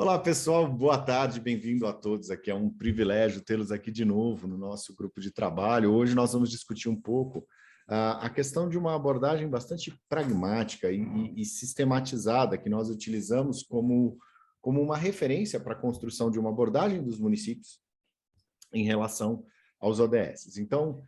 Olá, pessoal, boa tarde, bem-vindo a todos aqui. É um privilégio tê-los aqui de novo no nosso grupo de trabalho. Hoje nós vamos discutir um pouco a questão de uma abordagem bastante pragmática e sistematizada que nós utilizamos como uma referência para a construção de uma abordagem dos municípios em relação aos ODS. Então,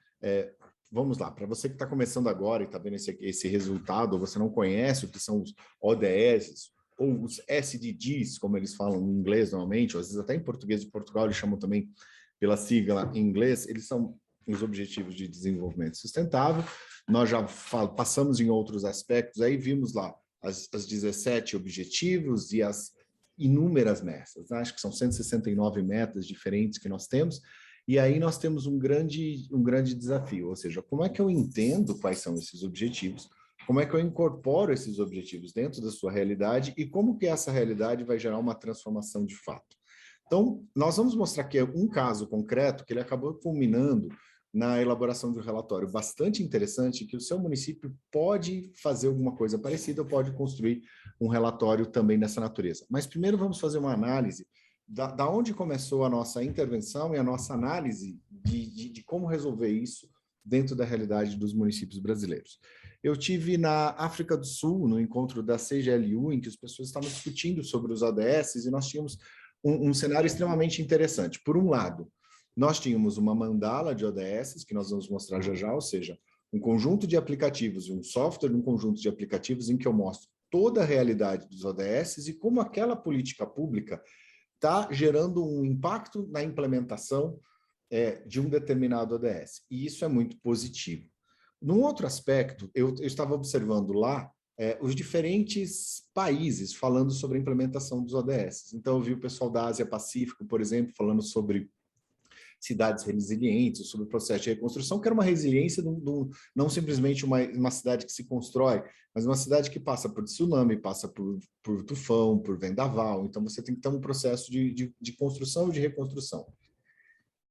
vamos lá, para você que está começando agora e está vendo esse resultado, ou você não conhece o que são os ODS, ou os SDGs, como eles falam em inglês normalmente, ou às vezes até em português de Portugal eles chamam também pela sigla em inglês, eles são os Objetivos de Desenvolvimento Sustentável. Nós já passamos em outros aspectos, aí vimos lá as 17 objetivos e as inúmeras metas, né? Acho que são 169 metas diferentes que nós temos, e aí nós temos um grande desafio, ou seja, como é que eu entendo quais são esses objetivos, como é que eu incorporo esses objetivos dentro da sua realidade e como que essa realidade vai gerar uma transformação de fato. Então, nós vamos mostrar aqui um caso concreto que ele acabou culminando na elaboração de um relatório bastante interessante que o seu município pode fazer alguma coisa parecida ou pode construir um relatório também dessa natureza. Mas primeiro vamos fazer uma análise da onde começou a nossa intervenção e a nossa análise de como resolver isso dentro da realidade dos municípios brasileiros. Eu tive na África do Sul, no encontro da CGLU, em que as pessoas estavam discutindo sobre os ODS, e nós tínhamos um cenário extremamente interessante. Por um lado, nós tínhamos uma mandala de ODS, que nós vamos mostrar já já, ou seja, um conjunto de aplicativos, um software de um conjunto de aplicativos em que eu mostro toda a realidade dos ODS e como aquela política pública está gerando um impacto na implementação de um determinado ODS. E isso é muito positivo. Num outro aspecto, eu estava observando lá os diferentes países falando sobre a implementação dos ODS. Então, eu vi o pessoal da Ásia Pacífico, por exemplo, falando sobre cidades resilientes, sobre o processo de reconstrução, que era uma resiliência não simplesmente uma cidade que se constrói, mas uma cidade que passa por tsunami, passa por tufão, por vendaval. Então, você tem que ter um processo de construção e de reconstrução.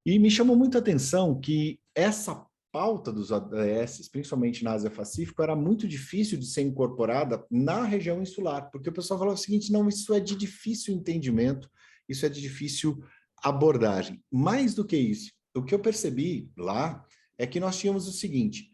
E me chamou muita atenção que essa pauta dos ODS, principalmente na Ásia Pacífico, era muito difícil de ser incorporada na região insular, porque o pessoal falava o seguinte: não, isso é de difícil entendimento, isso é de difícil abordagem. Mais do que isso, o que eu percebi lá é que nós tínhamos o seguinte: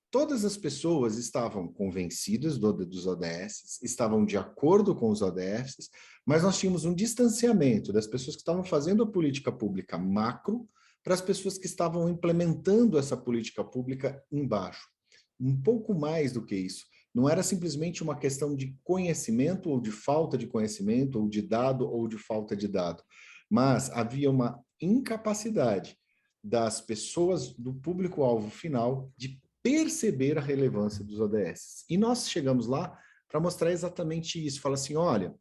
todas as pessoas estavam convencidas dos ODS, estavam de acordo com os ODS, mas nós tínhamos um distanciamento das pessoas que estavam fazendo a política pública macro para as pessoas que estavam implementando essa política pública embaixo. Um pouco mais do que isso. Não era simplesmente uma questão de conhecimento ou de falta de conhecimento, ou de dado ou de falta de dado, mas havia uma incapacidade das pessoas, do público-alvo final, de perceber a relevância dos ODS. E nós chegamos lá para mostrar exatamente isso. Fala assim, olha,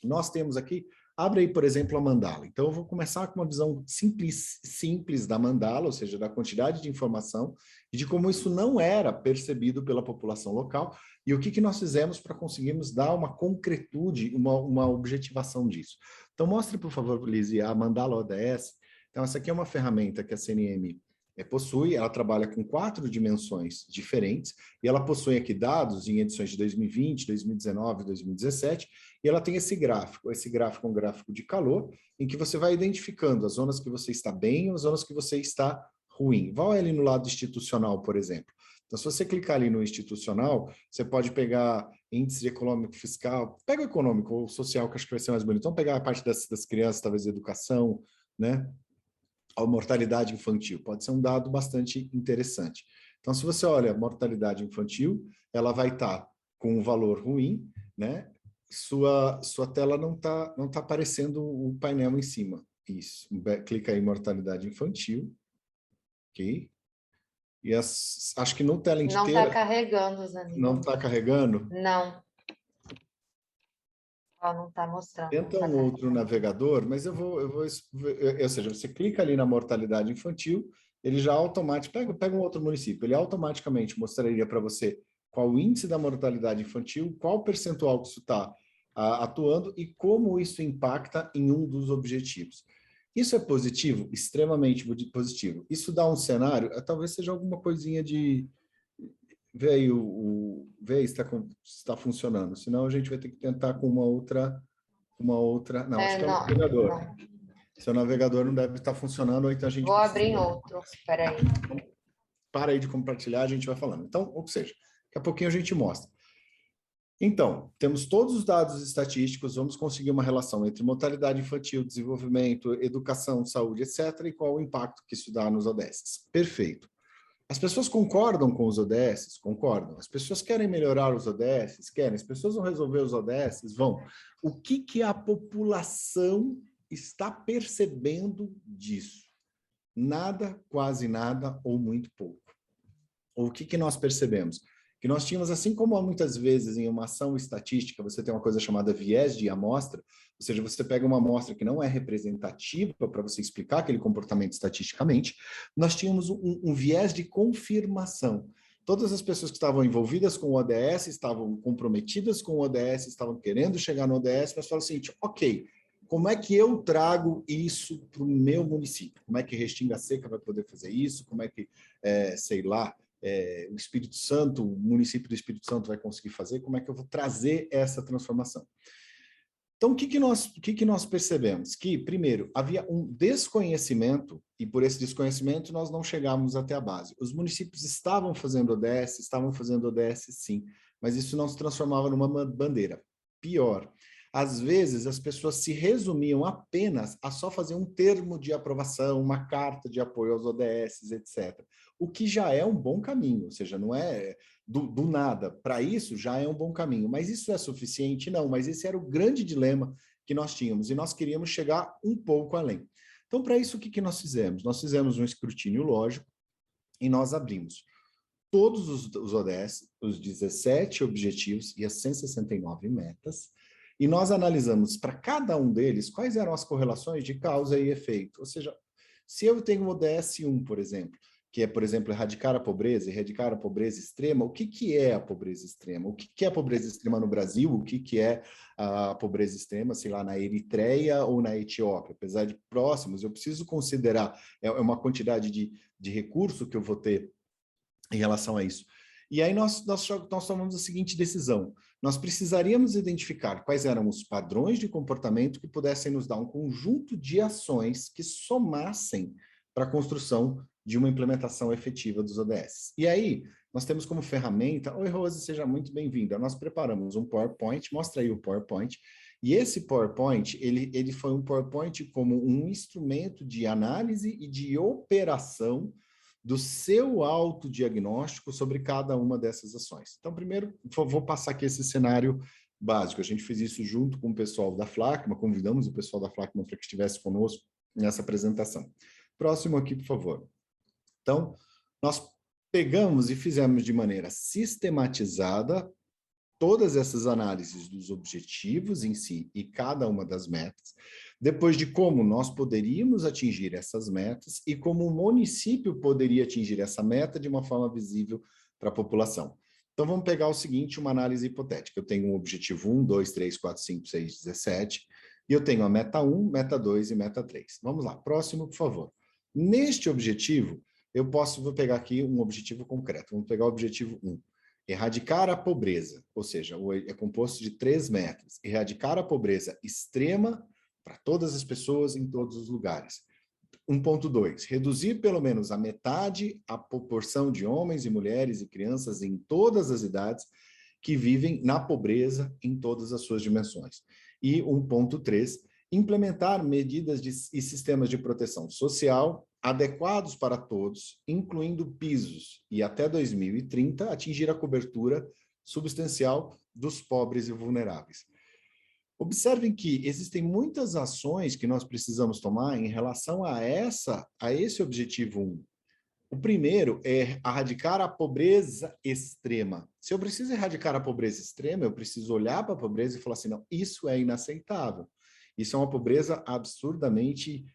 nós temos aqui, abre aí, por exemplo, a mandala. Então, eu vou começar com uma visão simples da mandala, ou seja, da quantidade de informação e de como isso não era percebido pela população local e o que nós fizemos para conseguirmos dar uma concretude, uma objetivação disso. Então, mostre, por favor, Lizzie, a mandala ODS. Então, essa aqui é uma ferramenta que a CNM possui, ela trabalha com 4 dimensões diferentes, e ela possui aqui dados em edições de 2020, 2019, 2017, e ela tem esse gráfico é um gráfico de calor, em que você vai identificando as zonas que você está bem e as zonas que você está ruim. Vai ali no lado institucional, por exemplo. Então, se você clicar ali no institucional, você pode pegar índice econômico fiscal, pega o econômico ou social, que acho que vai ser mais bonito. Então, pegar a parte das crianças, talvez educação, né? A mortalidade infantil. Pode ser um dado bastante interessante. Então, se você olha a mortalidade infantil, ela vai estar com um valor ruim, né? Sua tela não tá aparecendo o painel em cima. Isso. Clica aí em mortalidade infantil. Ok? E acho que no tela inteira... Não está carregando, Zanini. Não está carregando? Não. Não está mostrando. Tenta um outro navegador, mas ou seja, você clica ali na mortalidade infantil, ele já automaticamente, pega um outro município, ele automaticamente mostraria para você qual o índice da mortalidade infantil, qual percentual que isso está atuando e como isso impacta em um dos objetivos. Isso é positivo? Extremamente positivo. Isso dá um cenário, talvez seja alguma coisinha de... Vê aí, vê aí se está funcionando, senão a gente vai ter que tentar com uma outra uma outra... Não, acho que é o não, navegador. não. Seu navegador não deve estar funcionando, ou então a gente Vou precisa... abrir em outro. Espera aí. Para aí de compartilhar, a gente vai falando. Então, ou seja, daqui a pouquinho a gente mostra. Então, temos todos os dados estatísticos, vamos conseguir uma relação entre mortalidade infantil, desenvolvimento, educação, saúde, etc., e qual o impacto que isso dá nos ODS. Perfeito. As pessoas concordam com os ODS? Concordam. As pessoas querem melhorar os ODS? Querem. As pessoas vão resolver os ODS? Vão. O que a população está percebendo disso? Nada, quase nada ou muito pouco. O que nós percebemos? Que nós tínhamos, assim como muitas vezes em uma ação estatística, você tem uma coisa chamada viés de amostra, ou seja, você pega uma amostra que não é representativa para você explicar aquele comportamento estatisticamente, nós tínhamos um viés de confirmação. Todas as pessoas que estavam envolvidas com o ODS, estavam comprometidas com o ODS, estavam querendo chegar no ODS, mas falaram assim, ok, como é que eu trago isso para o meu município? Como é que Restinga Seca vai poder fazer isso? Como é que, sei lá, o Espírito Santo, o município do Espírito Santo vai conseguir fazer? Como é que eu vou trazer essa transformação? Então, o que nós percebemos? Que, primeiro, havia um desconhecimento, e por esse desconhecimento nós não chegamos até a base. Os municípios estavam fazendo ODS sim, mas isso não se transformava numa bandeira. Pior, às vezes as pessoas se resumiam apenas a só fazer um termo de aprovação, uma carta de apoio aos ODS, etc. O que já é um bom caminho, ou seja, não é do nada. Para isso já é um bom caminho. Mas isso é suficiente? Não, mas esse era o grande dilema que nós tínhamos e nós queríamos chegar um pouco além. Então, para isso, o que nós fizemos? Nós fizemos um escrutínio lógico e nós abrimos todos os ODS, os 17 objetivos e as 169 metas, e nós analisamos para cada um deles quais eram as correlações de causa e efeito. Ou seja, se eu tenho o ODS 1, por exemplo, que é, por exemplo, erradicar a pobreza extrema, o que é a pobreza extrema? O que é a pobreza extrema no Brasil? O que é a pobreza extrema, sei lá, na Eritreia ou na Etiópia? Apesar de próximos, eu preciso considerar, é uma quantidade de recurso que eu vou ter em relação a isso. E aí nós tomamos a seguinte decisão: nós precisaríamos identificar quais eram os padrões de comportamento que pudessem nos dar um conjunto de ações que somassem para a construção de uma implementação efetiva dos ODS. E aí, nós temos como ferramenta... Oi, Rose, seja muito bem-vinda. Nós preparamos um PowerPoint, mostra aí o PowerPoint, e esse PowerPoint, ele foi um PowerPoint como um instrumento de análise e de operação do seu autodiagnóstico sobre cada uma dessas ações. Então, primeiro, vou passar aqui esse cenário básico. A gente fez isso junto com o pessoal da Flacma, convidamos o pessoal da Flacma para que estivesse conosco nessa apresentação. Próximo aqui, por favor. Então, nós pegamos e fizemos de maneira sistematizada todas essas análises dos objetivos em si e cada uma das metas, depois de como nós poderíamos atingir essas metas e como o município poderia atingir essa meta de uma forma visível para a população. Então, vamos pegar o seguinte, uma análise hipotética. Eu tenho um objetivo 1, 2, 3, 4, 5, 6, 17, e eu tenho a meta 1, meta 2 e meta 3. Vamos lá, próximo, por favor. Neste objetivo, vou pegar aqui um objetivo concreto. Vamos pegar o objetivo 1. Erradicar a pobreza, ou seja, é composto de 3 metas. Erradicar a pobreza extrema para todas as pessoas em todos os lugares. 1.2, reduzir pelo menos a metade a proporção de homens e mulheres e crianças em todas as idades que vivem na pobreza em todas as suas dimensões. E 1.3, implementar medidas e sistemas de proteção social adequados para todos, incluindo pisos, e até 2030 atingir a cobertura substancial dos pobres e vulneráveis. Observem que existem muitas ações que nós precisamos tomar em relação a esse objetivo 1. O primeiro é erradicar a pobreza extrema. Se eu preciso erradicar a pobreza extrema, eu preciso olhar para a pobreza e falar assim, não, isso é inaceitável. Isso é uma pobreza absurdamente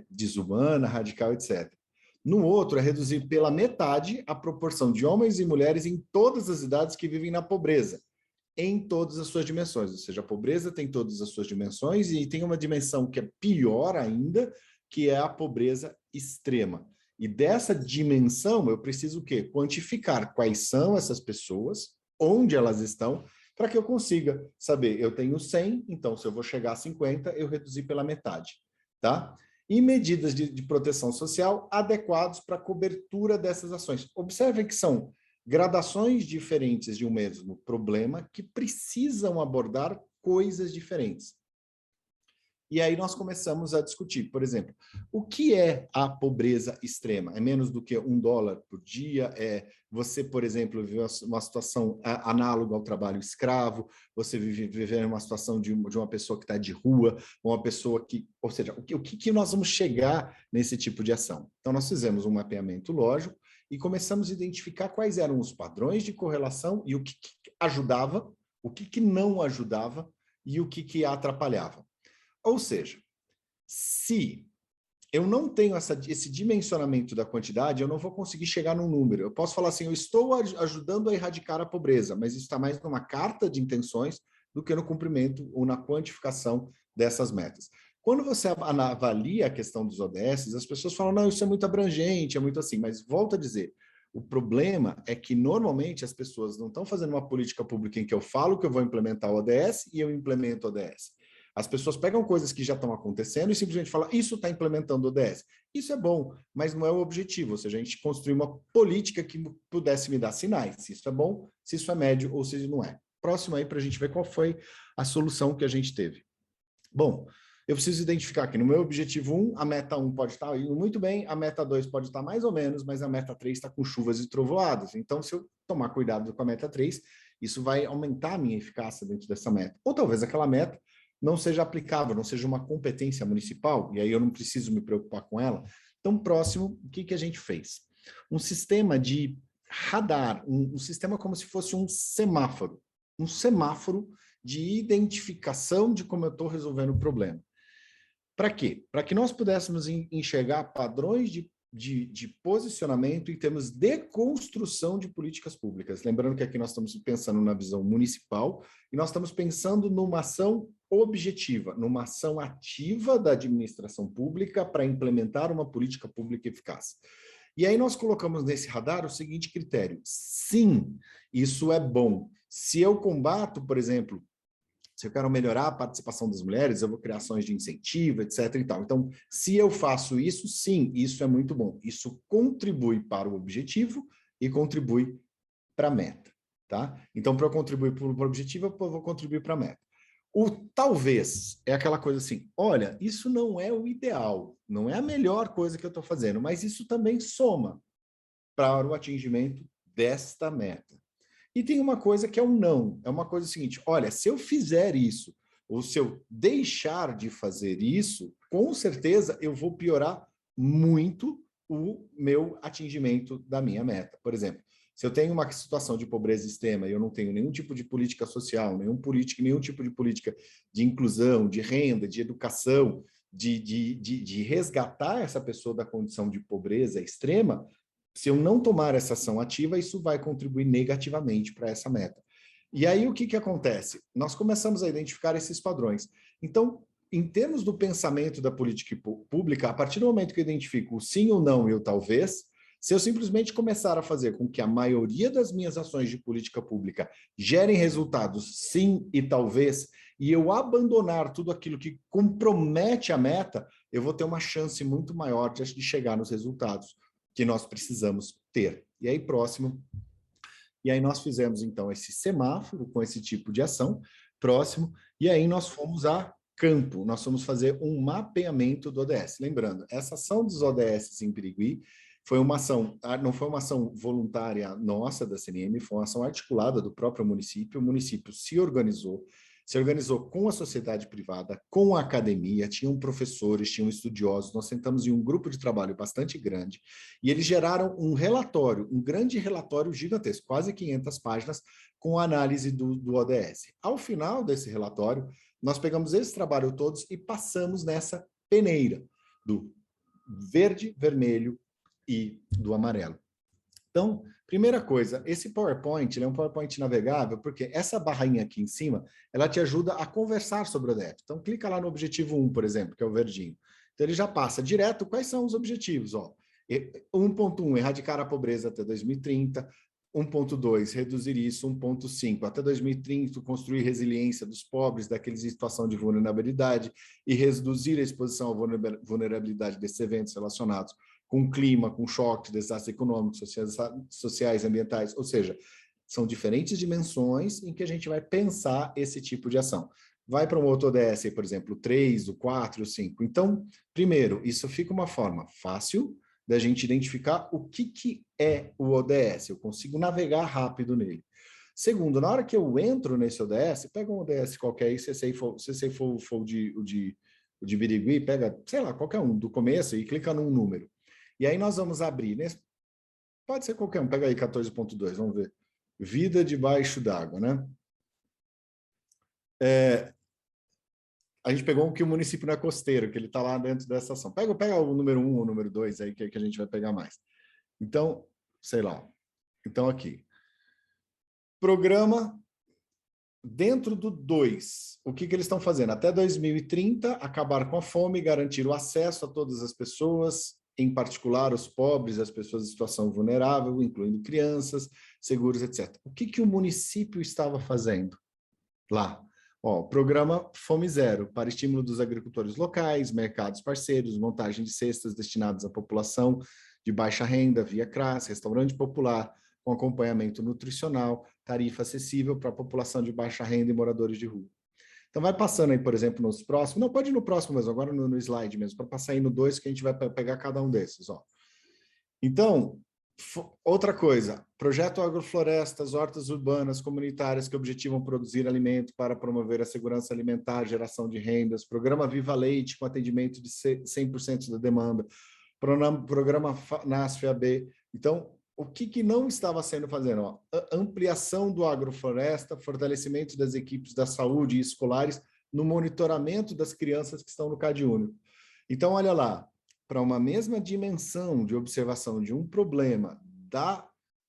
desumana, radical, etc. No outro, é reduzir pela metade a proporção de homens e mulheres em todas as idades que vivem na pobreza, em todas as suas dimensões. Ou seja, a pobreza tem todas as suas dimensões e tem uma dimensão que é pior ainda, que é a pobreza extrema. E dessa dimensão, eu preciso o quê? Quantificar quais são essas pessoas, onde elas estão para que eu consiga saber, eu tenho 100, então se eu vou chegar a 50, eu reduzi pela metade, tá? E medidas de proteção social adequados para a cobertura dessas ações. Observem que são gradações diferentes de um mesmo problema que precisam abordar coisas diferentes. E aí nós começamos a discutir, por exemplo, o que é a pobreza extrema? É menos do que $1 por dia? É você, por exemplo, viver uma situação análoga ao trabalho escravo? Você viver uma situação de uma pessoa que está de rua? Uma pessoa que... Ou seja, o que nós vamos chegar nesse tipo de ação? Então, nós fizemos um mapeamento lógico e começamos a identificar quais eram os padrões de correlação e o que ajudava, o que não ajudava e o que atrapalhava. Ou seja, se eu não tenho esse dimensionamento da quantidade, eu não vou conseguir chegar num número. Eu posso falar assim, eu estou ajudando a erradicar a pobreza, mas isso está mais numa carta de intenções do que no cumprimento ou na quantificação dessas metas. Quando você avalia a questão dos ODS, as pessoas falam, não, isso é muito abrangente, é muito assim, mas volto a dizer, o problema é que, normalmente, as pessoas não estão fazendo uma política pública em que eu falo que eu vou implementar o ODS e eu implemento o ODS. As pessoas pegam coisas que já estão acontecendo e simplesmente falam, isso está implementando o ODS. Isso é bom, mas não é o objetivo. Ou seja, a gente construir uma política que pudesse me dar sinais, se isso é bom, se isso é médio ou se não é. Próximo aí para a gente ver qual foi a solução que a gente teve. Bom, eu preciso identificar que no meu objetivo 1, a meta 1 pode estar indo muito bem, a meta 2 pode estar mais ou menos, mas a meta 3 está com chuvas e trovoadas. Então, se eu tomar cuidado com a meta 3, isso vai aumentar a minha eficácia dentro dessa meta. Ou talvez aquela meta não seja aplicável, não seja uma competência municipal, e aí eu não preciso me preocupar com ela. Então, próximo, o que a gente fez? Um sistema de radar, um sistema como se fosse um semáforo de identificação de como eu estou resolvendo o problema. Para quê? Para que nós pudéssemos enxergar padrões de posicionamento em termos de construção de políticas públicas. Lembrando que aqui nós estamos pensando na visão municipal e nós estamos pensando numa ação objetiva, numa ação ativa da administração pública para implementar uma política pública eficaz. E aí nós colocamos nesse radar o seguinte critério: sim, isso é bom. Se eu combato, por exemplo, se eu quero melhorar a participação das mulheres, eu vou criar ações de incentivo, etc. e tal. Então, se eu faço isso, sim, isso é muito bom. Isso contribui para o objetivo e contribui para a meta, tá? Então, para eu contribuir para o objetivo, eu vou contribuir para a meta. O talvez é aquela coisa assim, olha, isso não é o ideal, não é a melhor coisa que eu estou fazendo, mas isso também soma para o atingimento desta meta. E tem uma coisa que é o não, é uma coisa seguinte, olha, se eu fizer isso, ou se eu deixar de fazer isso, com certeza eu vou piorar muito o meu atingimento da minha meta. Por exemplo, se eu tenho uma situação de pobreza extrema e eu não tenho nenhum tipo de política social, nenhum tipo de política de inclusão, de renda, de educação, de resgatar essa pessoa da condição de pobreza extrema, se eu não tomar essa ação ativa, isso vai contribuir negativamente para essa meta. E aí o que acontece? Nós começamos a identificar esses padrões. Então, em termos do pensamento da política pública, a partir do momento que eu identifico o sim ou não e o talvez, se eu simplesmente começar a fazer com que a maioria das minhas ações de política pública gerem resultados sim e talvez, e eu abandonar tudo aquilo que compromete a meta, eu vou ter uma chance muito maior de chegar nos resultados que nós precisamos ter. E aí, próximo. E aí nós fizemos, então, esse semáforo com esse tipo de ação, próximo, e aí nós fomos a campo, nós fomos fazer um mapeamento do ODS. Lembrando, essa ação dos ODS em Birigui foi uma ação, não foi uma ação voluntária nossa da CNM, foi uma ação articulada do próprio município. O município se organizou com a sociedade privada, com a academia, tinham professores, tinham estudiosos, nós sentamos em um grupo de trabalho bastante grande, e eles geraram um relatório, um grande relatório gigantesco, quase 500 páginas, com a análise do ODS. Ao final desse relatório, nós pegamos esse trabalho todos e passamos nessa peneira do verde, vermelho e do amarelo. Então, primeira coisa, esse PowerPoint, ele é um PowerPoint navegável, porque essa barrinha aqui em cima, ela te ajuda a conversar sobre o ODS. Então, clica lá no objetivo 1, por exemplo, que é o verdinho. Então, ele já passa direto quais são os objetivos. Ó. 1.1, erradicar a pobreza até 2030. 1.2, reduzir isso. 1.5, até 2030, construir resiliência dos pobres, daqueles em situação de vulnerabilidade, e reduzir a exposição à vulnerabilidade desses eventos relacionados com clima, com choque, desastres econômicos, sociais, ambientais, ou seja, são diferentes dimensões em que a gente vai pensar esse tipo de ação. Vai para um outro ODS, por exemplo, o 3, o 4, o 5. Então, primeiro, isso fica uma forma fácil da gente identificar o que é o ODS. Eu consigo navegar rápido nele. Segundo, na hora que eu entro nesse ODS, pega um ODS qualquer aí, se for o de Birigui, pega, sei lá, qualquer um do começo e clica num número. E aí nós vamos abrir, né? Pode ser qualquer um, pega aí 14.2, vamos ver. Vida debaixo d'água, né? A gente pegou um que o município não é costeiro, que ele está lá dentro dessa ação. Pega o número 1 ou o número 2 aí, que a gente vai pegar mais. Então, sei lá. Então, aqui. Programa dentro do 2. O que eles estão fazendo? Até 2030, acabar com a fome, garantir o acesso a todas as pessoas, em particular os pobres, as pessoas em situação vulnerável, incluindo crianças, seguros, etc. O que o município estava fazendo lá? Ó, programa Fome Zero, para estímulo dos agricultores locais, mercados parceiros, montagem de cestas destinadas à população de baixa renda, via CRAS, restaurante popular, com acompanhamento nutricional, tarifa acessível para a população de baixa renda e moradores de rua. Então, vai passando aí, por exemplo, nos próximos, não, pode ir no próximo mesmo, agora no slide mesmo, para passar aí no 2, que a gente vai pegar cada um desses, ó. Então, outra coisa, projeto agroflorestas, hortas urbanas, comunitárias que objetivam produzir alimento para promover a segurança alimentar, geração de rendas, programa Viva Leite com atendimento de 100% da demanda, programa NASF-AB. Então, o que não estava sendo fazendo? Ó, ampliação do agrofloresta, fortalecimento das equipes da saúde e escolares no monitoramento das crianças que estão no CAD único. Então, olha lá, para uma mesma dimensão de observação de um problema da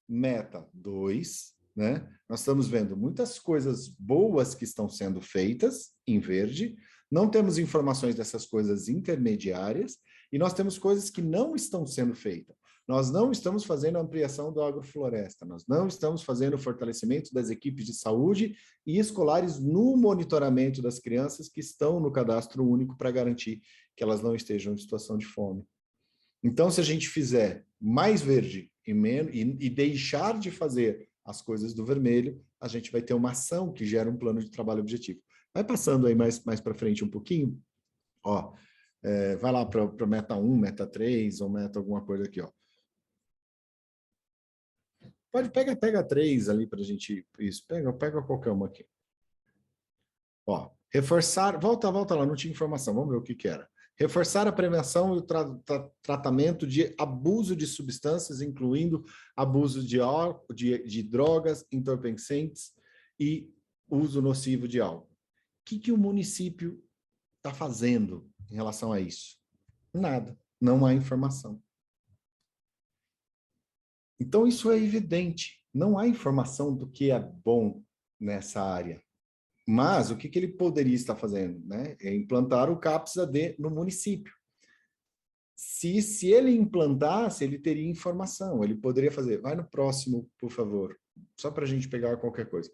meta 2, né? Nós estamos vendo muitas coisas boas que estão sendo feitas em verde, não temos informações dessas coisas intermediárias, e nós temos coisas que não estão sendo feitas. Nós não estamos fazendo a ampliação do agrofloresta, nós não estamos fazendo o fortalecimento das equipes de saúde e escolares no monitoramento das crianças que estão no cadastro único para garantir que elas não estejam em situação de fome. Então, se a gente fizer mais verde e deixar de fazer as coisas do vermelho, a gente vai ter uma ação que gera um plano de trabalho objetivo. Vai passando aí mais para frente um pouquinho, ó, vai lá para meta 1, meta 3 ou meta alguma coisa aqui, ó. Pega 3 ali para a gente, isso, pega qualquer uma aqui. Ó, reforçar, volta lá, não tinha informação, vamos ver o que era. Reforçar a prevenção e o tratamento de abuso de substâncias, incluindo abuso de drogas, entorpecentes e uso nocivo de álcool. O que o município está fazendo em relação a isso? Nada, não há informação. Então, isso é evidente, não há informação do que é bom nessa área. Mas o que ele poderia estar fazendo? Né? É implantar o CAPS-AD no município. Se ele implantasse, ele teria informação, ele poderia fazer. Vai no próximo, por favor, só para a gente pegar qualquer coisa.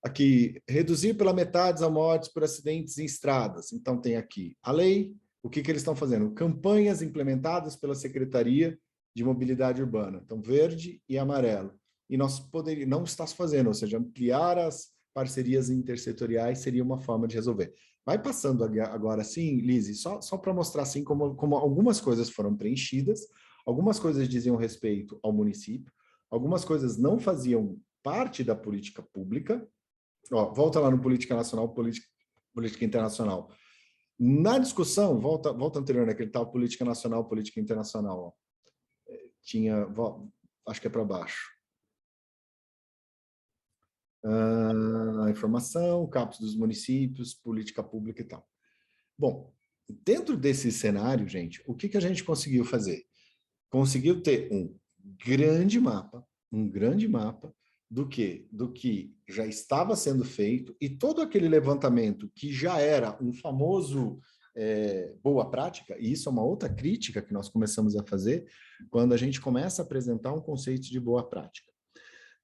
Aqui, reduzir pela metade as mortes por acidentes em estradas. Então, tem aqui a lei, o que eles estão fazendo? Campanhas implementadas pela Secretaria de Mobilidade Urbana. Então, verde e amarelo. E nós poderíamos, não está se fazendo, ou seja, ampliar as parcerias intersetoriais seria uma forma de resolver. Vai passando agora sim, Lise, só para mostrar assim como algumas coisas foram preenchidas, algumas coisas diziam respeito ao município, algumas coisas não faziam parte da política pública. Ó, volta lá no Política Nacional, Política Internacional. Na discussão, volta anterior, naquele tal Política Nacional, Política Internacional. Ó. Tinha, acho que é para baixo. A informação, CAPS dos municípios, política pública e tal. Bom, dentro desse cenário, gente, o que a gente conseguiu fazer? Conseguiu ter um grande mapa do que já estava sendo feito e todo aquele levantamento que já era um famoso boa prática, e isso é uma outra crítica que nós começamos a fazer quando a gente começa a apresentar um conceito de boa prática.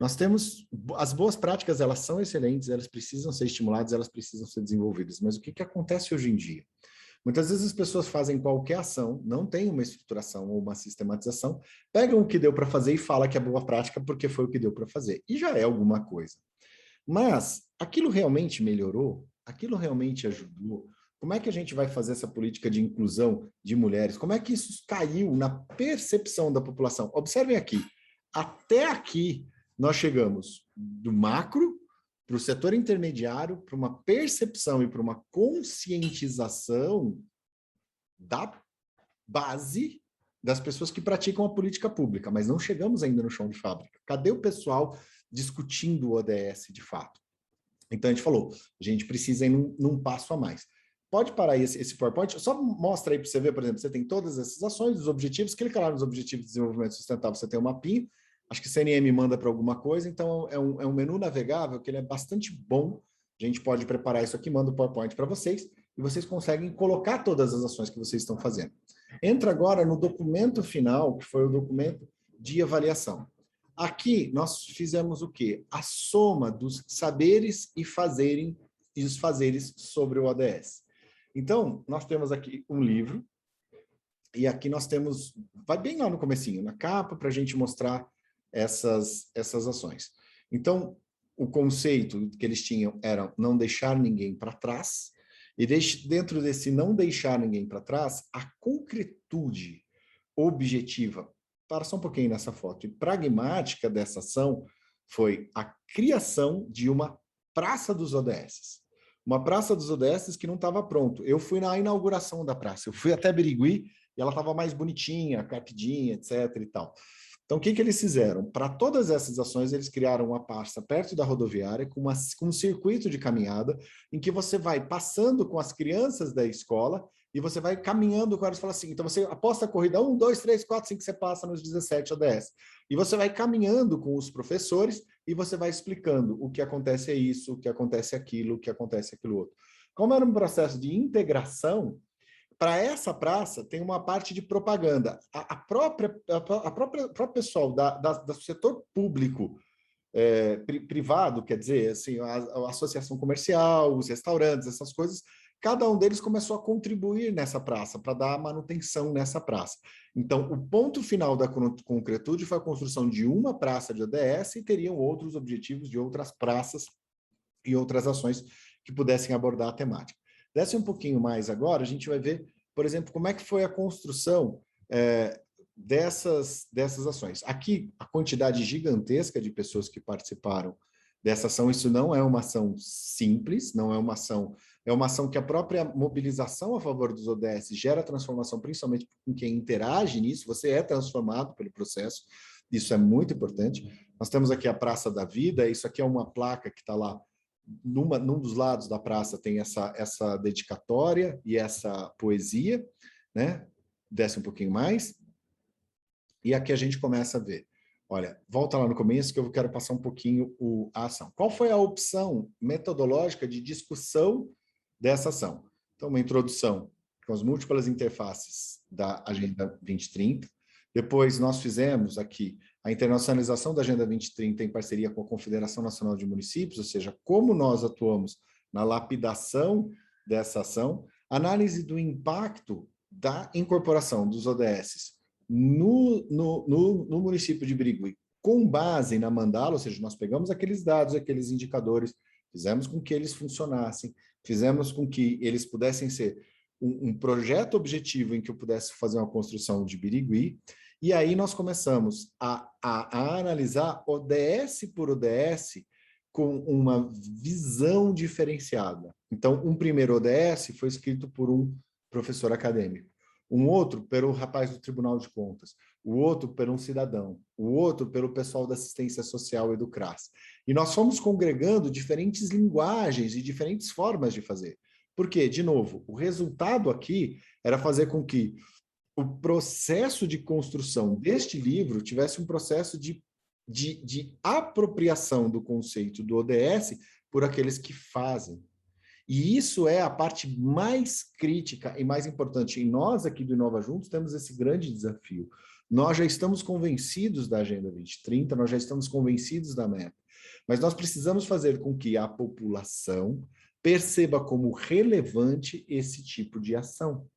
Nós temos as boas práticas, elas são excelentes, elas precisam ser estimuladas, elas precisam ser desenvolvidas. Mas o que acontece hoje em dia? Muitas vezes as pessoas fazem qualquer ação, não tem uma estruturação ou uma sistematização, pegam o que deu para fazer e fala que é boa prática porque foi o que deu para fazer. E já é alguma coisa. Mas aquilo realmente melhorou? Aquilo realmente ajudou? Como é que a gente vai fazer essa política de inclusão de mulheres? Como é que isso caiu na percepção da população? Observem aqui, até aqui nós chegamos do macro para o setor intermediário, para uma percepção e para uma conscientização da base das pessoas que praticam a política pública, mas não chegamos ainda no chão de fábrica. Cadê o pessoal discutindo o ODS de fato? Então a gente falou, a gente precisa ir num passo a mais. Pode parar aí esse PowerPoint, só mostra aí para você ver, por exemplo, você tem todas essas ações, os objetivos, clica lá nos objetivos de desenvolvimento sustentável, você tem um mapinha, acho que CNM manda para alguma coisa, então é um menu navegável que ele é bastante bom, a gente pode preparar isso aqui, manda o PowerPoint para vocês, e vocês conseguem colocar todas as ações que vocês estão fazendo. Entra agora no documento final, que foi o documento de avaliação. Aqui nós fizemos o quê? A soma dos saberes e os fazeres sobre o ODS. Então, nós temos aqui um livro, e aqui nós temos, vai bem lá no comecinho, na capa, para a gente mostrar essas ações. Então, o conceito que eles tinham era não deixar ninguém para trás, e dentro desse não deixar ninguém para trás, a concretude objetiva, para só um pouquinho nessa foto, e pragmática dessa ação foi a criação de uma Praça dos ODS. Uma Praça dos ODS que não estava pronto. Eu fui na inauguração da praça, eu fui até Birigui, e ela estava mais bonitinha, carpidinha, etc. e tal. Então, o que eles fizeram? Para todas essas ações, eles criaram uma praça perto da rodoviária, com um circuito de caminhada, em que você vai passando com as crianças da escola e você vai caminhando com elas e fala assim, então você aposta a corrida 1, 2, 3, 4, 5, você passa nos 17 ODS. E você vai caminhando com os professores e você vai explicando o que acontece é isso, o que acontece é aquilo, o que acontece é aquilo outro. Como era um processo de integração, para essa praça tem uma parte de propaganda. A própria pessoal do setor público, privado, quer dizer, assim, a associação comercial, os restaurantes, essas coisas, cada um deles começou a contribuir nessa praça, para dar manutenção nessa praça. Então, o ponto final da concretude foi a construção de uma praça de ODS e teriam outros objetivos de outras praças e outras ações que pudessem abordar a temática. Desce um pouquinho mais agora, a gente vai ver, por exemplo, como é que foi a construção dessas ações. Aqui, a quantidade gigantesca de pessoas que participaram dessa ação, isso não é uma ação simples, não é uma ação, é uma ação que a própria mobilização a favor dos ODS gera transformação, principalmente com quem interage nisso, você é transformado pelo processo, isso é muito importante. Nós temos aqui a Praça da Vida, isso aqui é uma placa que está lá, num dos lados da praça tem essa dedicatória e essa poesia, né? Desce um pouquinho mais. E aqui a gente começa a ver. Olha, volta lá no começo que eu quero passar um pouquinho a ação. Qual foi a opção metodológica de discussão dessa ação? Então, uma introdução com as múltiplas interfaces da Agenda 2030. Depois, nós fizemos aqui a internacionalização da Agenda 2030 em parceria com a Confederação Nacional de Municípios, ou seja, como nós atuamos na lapidação dessa ação, análise do impacto da incorporação dos ODS no município de Birigui, com base na mandala, ou seja, nós pegamos aqueles dados, aqueles indicadores, fizemos com que eles funcionassem, fizemos com que eles pudessem ser um projeto objetivo em que eu pudesse fazer uma construção de Birigui, e aí nós começamos a analisar ODS por ODS com uma visão diferenciada. Então, um primeiro ODS foi escrito por um professor acadêmico, um outro pelo rapaz do Tribunal de Contas, o outro por um cidadão, o outro pelo pessoal da assistência social e do CRAS. E nós fomos congregando diferentes linguagens e diferentes formas de fazer. Porque, de novo, o resultado aqui era fazer com que o processo de construção deste livro tivesse um processo de apropriação do conceito do ODS por aqueles que fazem. E isso é a parte mais crítica e mais importante. E nós aqui do Inova Juntos temos esse grande desafio. Nós já estamos convencidos da Agenda 2030, nós já estamos convencidos da meta, mas nós precisamos fazer com que a população perceba como relevante esse tipo de ação.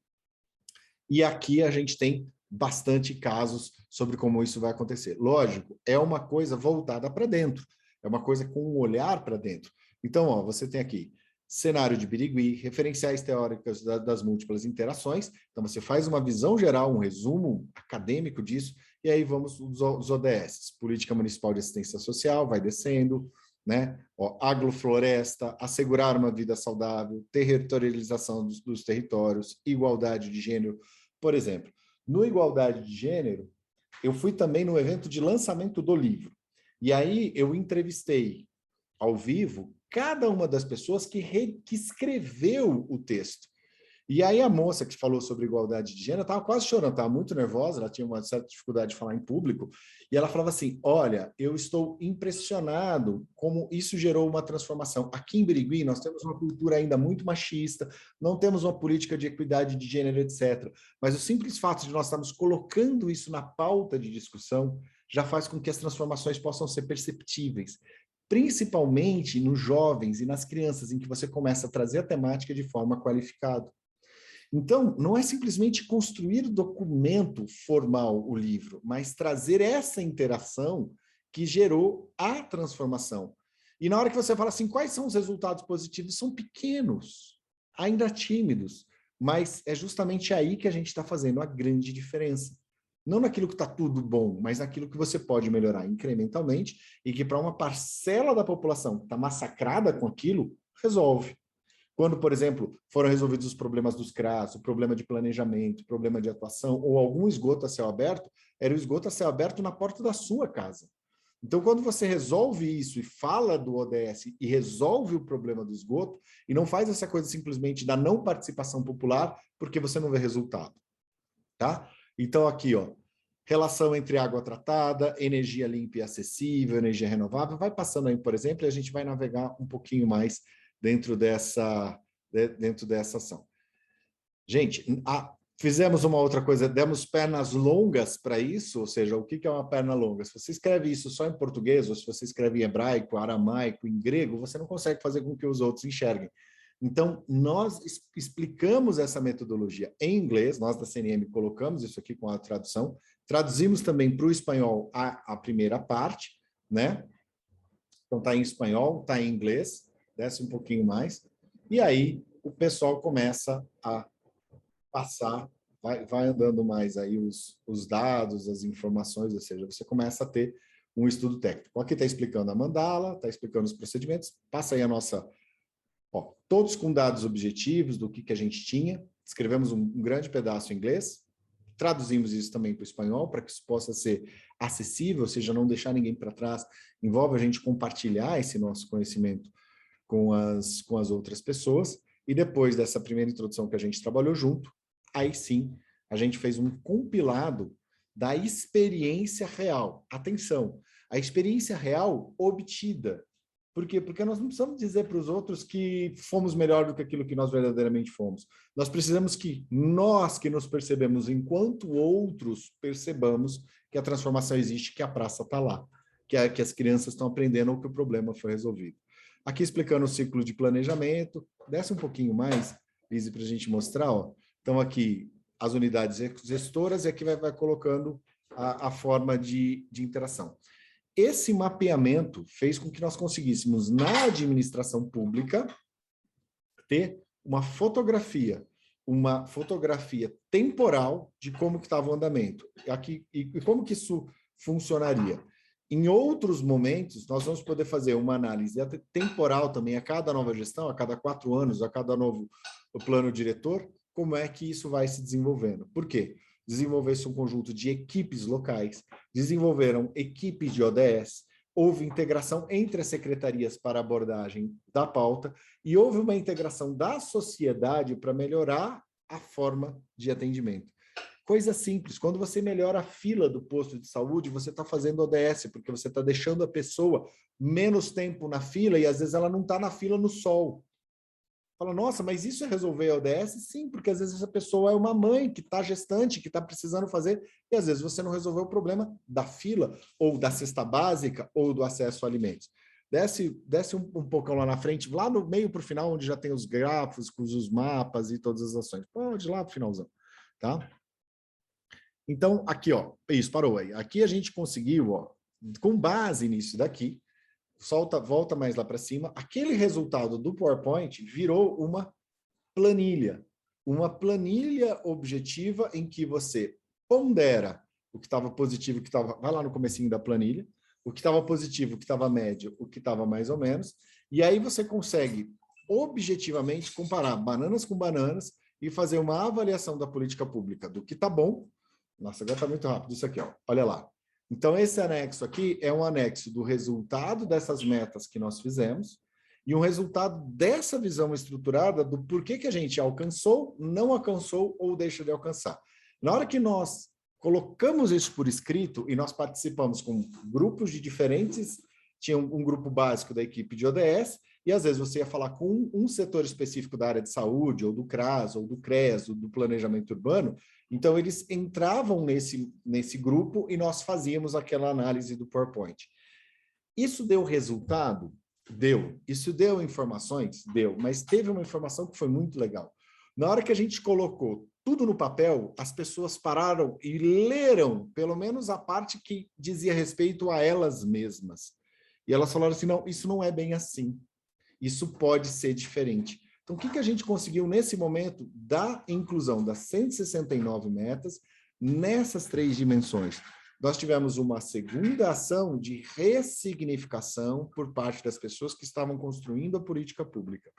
E aqui a gente tem bastante casos sobre como isso vai acontecer. Lógico, é uma coisa voltada para dentro, é uma coisa com um olhar para dentro. Então, ó, você tem aqui cenário de Birigui, referenciais teóricos das múltiplas interações. Então, você faz uma visão geral, um resumo acadêmico disso, e aí vamos os ODS, Política Municipal de Assistência Social, vai descendo, né? Ó, agrofloresta, assegurar uma vida saudável, territorialização dos territórios, igualdade de gênero. Por exemplo, no Igualdade de Gênero, eu fui também no evento de lançamento do livro. E aí eu entrevistei ao vivo cada uma das pessoas que escreveu o texto. E aí a moça que falou sobre igualdade de gênero estava quase chorando, estava muito nervosa, ela tinha uma certa dificuldade de falar em público, e ela falava assim, olha, eu estou impressionado como isso gerou uma transformação. Aqui em Birigui nós temos uma cultura ainda muito machista, não temos uma política de equidade de gênero, etc. Mas o simples fato de nós estarmos colocando isso na pauta de discussão já faz com que as transformações possam ser perceptíveis, principalmente nos jovens e nas crianças, em que você começa a trazer a temática de forma qualificada. Então, não é simplesmente construir documento formal, o livro, mas trazer essa interação que gerou a transformação. E na hora que você fala assim, quais são os resultados positivos? São pequenos, ainda tímidos, mas é justamente aí que a gente está fazendo a grande diferença. Não naquilo que está tudo bom, mas naquilo que você pode melhorar incrementalmente e que para uma parcela da população que está massacrada com aquilo, resolve. Quando, por exemplo, foram resolvidos os problemas dos CRAS, o problema de planejamento, o problema de atuação, ou algum esgoto a céu aberto, era o esgoto a céu aberto na porta da sua casa. Então, quando você resolve isso e fala do ODS e resolve o problema do esgoto, e não faz essa coisa simplesmente da não participação popular, porque você não vê resultado. Tá? Então, aqui, ó, relação entre água tratada, energia limpa e acessível, energia renovável, vai passando aí, por exemplo, e a gente vai navegar um pouquinho mais dentro dessa ação. Gente, fizemos uma outra coisa, demos pernas longas para isso, ou seja, o que é uma perna longa? Se você escreve isso só em português, ou se você escreve em hebraico, aramaico, em grego, você não consegue fazer com que os outros enxerguem. Então, nós explicamos essa metodologia em inglês, nós da CNM colocamos isso aqui com a tradução, traduzimos também para o espanhol a primeira parte, né? Então, está em espanhol, está em inglês, desce um pouquinho mais, e aí o pessoal começa a passar, vai andando mais aí os dados, as informações, ou seja, você começa a ter um estudo técnico. Aqui está explicando a mandala, está explicando os procedimentos, passa aí a nossa... Ó, todos com dados objetivos do que a gente tinha, escrevemos um grande pedaço em inglês, traduzimos isso também para o espanhol, para que isso possa ser acessível, ou seja, não deixar ninguém para trás, envolve a gente compartilhar esse nosso conhecimento com as outras pessoas, e depois dessa primeira introdução que a gente trabalhou junto, aí sim, a gente fez um compilado da experiência real. Atenção, a experiência real obtida. Por quê? Porque nós não precisamos dizer para os outros que fomos melhor do que aquilo que nós verdadeiramente fomos. Nós precisamos que nós que nos percebemos enquanto outros percebamos que a transformação existe, que a praça está lá, que as crianças estão aprendendo ou que o problema foi resolvido. Aqui explicando o ciclo de planejamento. Desce um pouquinho mais, Lise, para a gente mostrar. Ó. Então, aqui as unidades gestoras e aqui vai colocando a forma de interação. Esse mapeamento fez com que nós conseguíssemos, na administração pública, ter uma fotografia temporal de como que estava o andamento. Aqui, e como que isso funcionaria. Em outros momentos, nós vamos poder fazer uma análise temporal também a cada nova gestão, a cada 4 anos, a cada novo plano diretor, como é que isso vai se desenvolvendo. Por quê? Desenvolver-se um conjunto de equipes locais, desenvolveram equipes de ODS, houve integração entre as secretarias para abordagem da pauta e houve uma integração da sociedade para melhorar a forma de atendimento. Coisa simples, quando você melhora a fila do posto de saúde, você está fazendo ODS, porque você está deixando a pessoa menos tempo na fila e às vezes ela não está na fila no sol. Fala, nossa, mas isso é resolver a ODS? Sim, porque às vezes essa pessoa é uma mãe que está gestante, que está precisando fazer, e às vezes você não resolveu o problema da fila, ou da cesta básica, ou do acesso a alimentos. Desce um pouquinho lá na frente, lá no meio para o final, onde já tem os gráficos, os mapas e todas as ações. Pode ir lá para o finalzão, tá? Então, aqui, ó, isso, parou aí. Aqui a gente conseguiu, ó, com base nisso daqui, volta mais lá para cima, aquele resultado do PowerPoint virou uma planilha objetiva em que você pondera o que estava positivo, o que estava, vai lá no comecinho da planilha, o que estava positivo, o que estava médio, o que estava mais ou menos, e aí você consegue objetivamente comparar bananas com bananas e fazer uma avaliação da política pública do que está bom. Nossa, agora está muito rápido isso aqui, ó. Olha lá. Então, esse anexo aqui é um anexo do resultado dessas metas que nós fizemos e um resultado dessa visão estruturada do porquê que a gente alcançou, não alcançou ou deixa de alcançar. Na hora que nós colocamos isso por escrito e nós participamos com grupos de diferentes, tinha um grupo básico da equipe de ODS, e às vezes você ia falar com um setor específico da área de saúde, ou do CRAS, ou do CRES, ou do planejamento urbano, então eles entravam nesse grupo e nós fazíamos aquela análise do PowerPoint. Isso deu resultado? Deu. Isso deu informações? Deu. Mas teve uma informação que foi muito legal. Na hora que a gente colocou tudo no papel, as pessoas pararam e leram, pelo menos a parte que dizia respeito a elas mesmas. E elas falaram assim, não, isso não é bem assim. Isso pode ser diferente. Então, o que a gente conseguiu nesse momento da inclusão das 169 metas nessas 3 dimensões? Nós tivemos uma segunda ação de ressignificação por parte das pessoas que estavam construindo a política pública.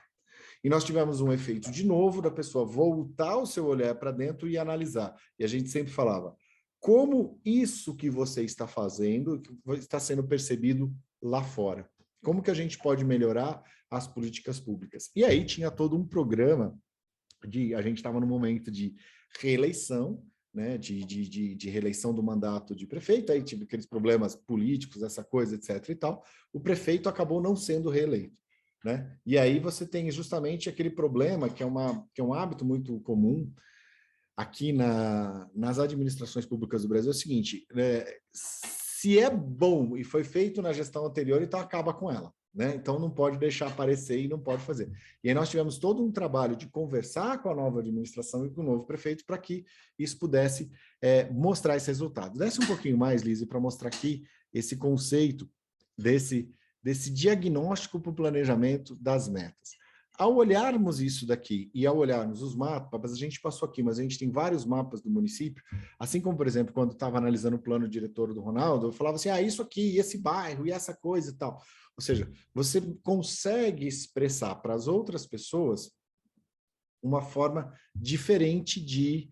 E nós tivemos um efeito, de novo, da pessoa voltar o seu olhar para dentro e analisar. E a gente sempre falava, como isso que você está fazendo está sendo percebido lá fora? Como que a gente pode melhorar as políticas públicas? E aí tinha todo um programa a gente estava no momento de reeleição, né, de reeleição do mandato de prefeito, aí tive aqueles problemas políticos, essa coisa, etc. e tal, o prefeito acabou não sendo reeleito. Né? E aí você tem justamente aquele problema, que é um hábito muito comum aqui nas administrações públicas do Brasil, é o seguinte, se é bom e foi feito na gestão anterior, então acaba com ela. Né? Então não pode deixar aparecer e não pode fazer. E aí nós tivemos todo um trabalho de conversar com a nova administração e com o novo prefeito para que isso pudesse mostrar esse resultado. Desce um pouquinho mais, Lise, para mostrar aqui esse conceito desse diagnóstico para o planejamento das metas. Ao olharmos isso daqui e ao olharmos os mapas, a gente passou aqui, mas a gente tem vários mapas do município, assim como, por exemplo, quando estava analisando o plano diretor do Ronaldo, eu falava assim, isso aqui, esse bairro, e essa coisa e tal. Ou seja, você consegue expressar para as outras pessoas uma forma diferente de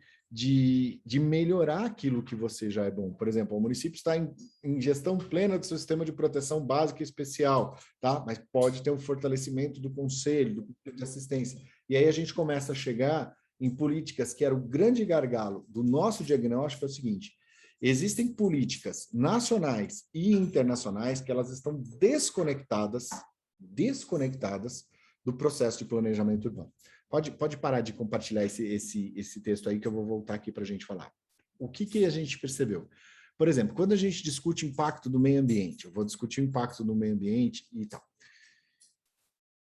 melhorar aquilo que você já é bom. Por exemplo, o município está em gestão plena do seu sistema de proteção básica e especial, tá? Mas pode ter um fortalecimento do conselho, do conselho de assistência. E aí a gente começa a chegar em políticas que era o grande gargalo do nosso diagnóstico, é o seguinte, existem políticas nacionais e internacionais que elas estão desconectadas do processo de planejamento urbano. Pode parar de compartilhar esse texto aí que eu vou voltar aqui para a gente falar. O que a gente percebeu? Por exemplo, quando a gente discute impacto do meio ambiente, eu vou discutir o impacto do meio ambiente e tal.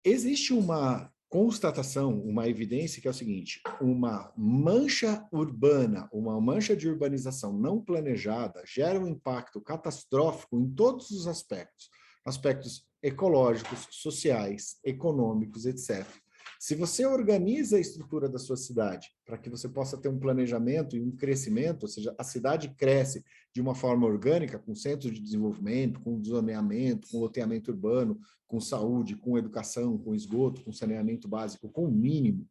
Existe uma constatação, uma evidência que é o seguinte, uma mancha urbana, uma mancha de urbanização não planejada gera um impacto catastrófico em todos os aspectos ecológicos, sociais, econômicos, etc. Se você organiza a estrutura da sua cidade para que você possa ter um planejamento e um crescimento, ou seja, a cidade cresce de uma forma orgânica, com centros de desenvolvimento, com zoneamento, com loteamento urbano, com saúde, com educação, com esgoto, com saneamento básico, com o mínimo,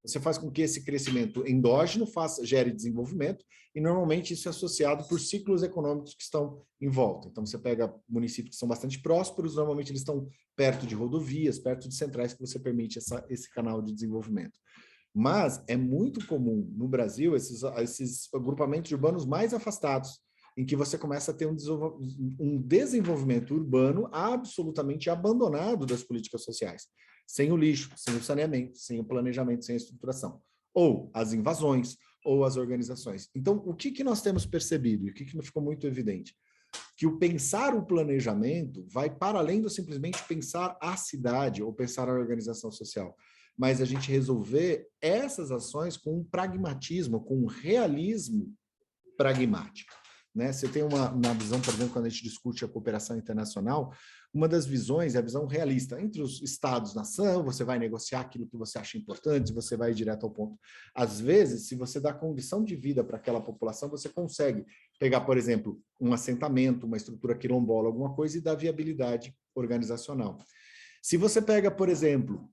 você faz com que esse crescimento endógeno gere desenvolvimento, e normalmente isso é associado por ciclos econômicos que estão em volta. Então, você pega municípios que são bastante prósperos, normalmente eles estão perto de rodovias, perto de centrais que você permite esse canal de desenvolvimento. Mas é muito comum no Brasil esses agrupamentos urbanos mais afastados, em que você começa a ter um desenvolvimento urbano absolutamente abandonado das políticas sociais. sem o lixo, sem o saneamento, sem o planejamento, sem a estruturação. Ou as invasões, ou as organizações. Então, o que nós temos percebido, e o que ficou muito evidente? Que o pensar o planejamento vai para além do simplesmente pensar a cidade ou pensar a organização social, mas a gente resolver essas ações com um pragmatismo, com um realismo pragmático. Né? Você tem uma visão, por exemplo, quando a gente discute a cooperação internacional, uma das visões é a visão realista. Entre os Estados-nação, você vai negociar aquilo que você acha importante, você vai direto ao ponto. Às vezes, se você dá condição de vida para aquela população, você consegue pegar, por exemplo, um assentamento, uma estrutura quilombola, alguma coisa, e dar viabilidade organizacional. Se você pega, por exemplo,